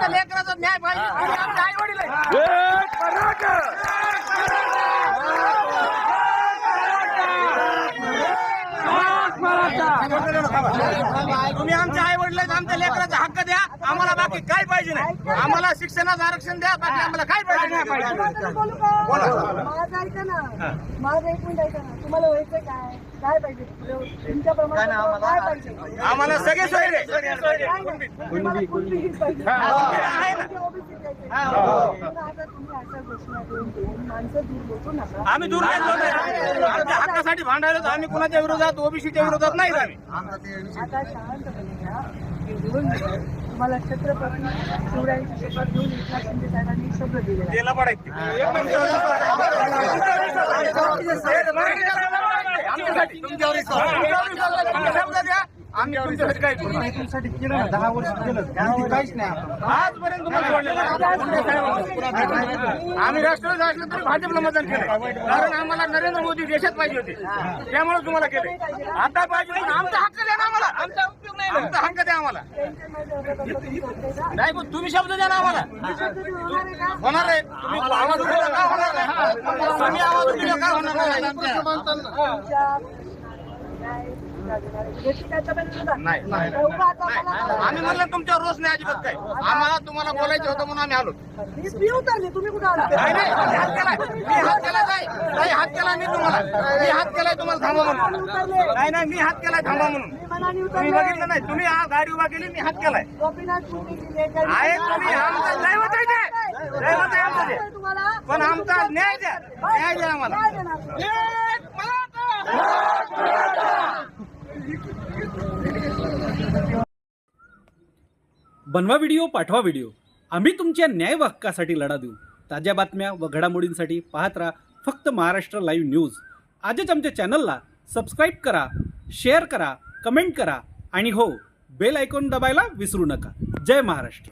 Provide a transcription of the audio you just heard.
आमच्या लेकराचा न्याय पाहिजे. आमचे आई वडील तुम्ही आमच्या आई वडील आमच्या लेकराचा हक्क द्या. आम्हाला बाकी काय पाहिजे नाही. आम्हाला शिक्षणाचं आरक्षण द्या. बाकी आम्हाला काय पाहिजे नाही. माझं ऐका ना, माझं एक मिनिट ऐका ना. तुम्हाला व्हायचं काय पाहिजे तुमच्याप्रमाणे काय पाहिजे? आम्हाला सगळे सोय रे. तुम्हाला कुणबी पाहिजे. आता तुम्ही अशा घोषणा देऊन माणसं दूर बसू नका. आम्ही दूर नाही जात. आमच्या हक्कासाठी भांडायला तर आम्ही कुणाच्या विरोधात ओबीसीच्या विरोधात नाही आम्ही. आता शांतपणे घ्या. तुम्हाला छत्रपती शिवरायांची शपथ घेऊन एकनाथ शिंदे साहेबांनी शब्द दिलेला त्याला पडायचं आमच्यासाठी आम्ही तुमच्यासाठी काय करू? तुमच्यासाठी केलं ना, 10 वर्ष केलं, काहीच नाही. आजपर्यंत तुम्हाला सोडलेलं आम्ही राष्ट्रवादी असलं तरी भाजपला मतदान केलं. कारण आम्हाला नरेंद्र मोदी देशात पाहिजे होते. त्यामुळे तुम्हाला केले. आता पाहिजे पण आमचा हक्क द्या ना आम्हाला. आमचा उपयोग नाही. आमचा हक्क द्या आम्हाला. नाही पण तुम्ही शब्द द्या ना आम्हाला. होणार आहे. तुम्ही आवाज उठवला का होणार नाही. तुम्ही आवाज उठवला का होणार नाही. नाही आम्ही म्हणलं तुमच्यावर रोष नाही अजिबात काय. आम्हाला तुम्हाला बोलायचं होतं म्हणून आम्ही आलो. मी उतरले, तुम्ही कुठे आला? नाही नाही हात केलाय. मी हात केला नाही. हात केला मी तुम्हाला. मी हात केलाय तुम्हाला थांबा म्हणून. नाही नाही मी हात केलाय थांबा म्हणून. तुम्ही बघितलं नाही. तुम्ही गाडी उभा केली मी हात केलाय. गोपीनाथ आहे तुम्ही आमचं दैवत आहे ते. दैवत आहे आमचं ते. पण आमचा न्याय द्या. न्याय द्या आम्हाला. बनवा व्हिडिओ, पाठवा व्हिडिओ. आम्ही तुमच्या न्याय हक्कासाठी लढा देऊ. ताज्या बातम्या व घडामोडींसाठी पाहत राहा फक्त महाराष्ट्र लाईव्ह न्यूज. आजच आमच्या चॅनलला सबस्क्राईब करा, शेअर करा, कमेंट करा आणि हो, बेल आयकॉन दबायला विसरू नका. जय महाराष्ट्र.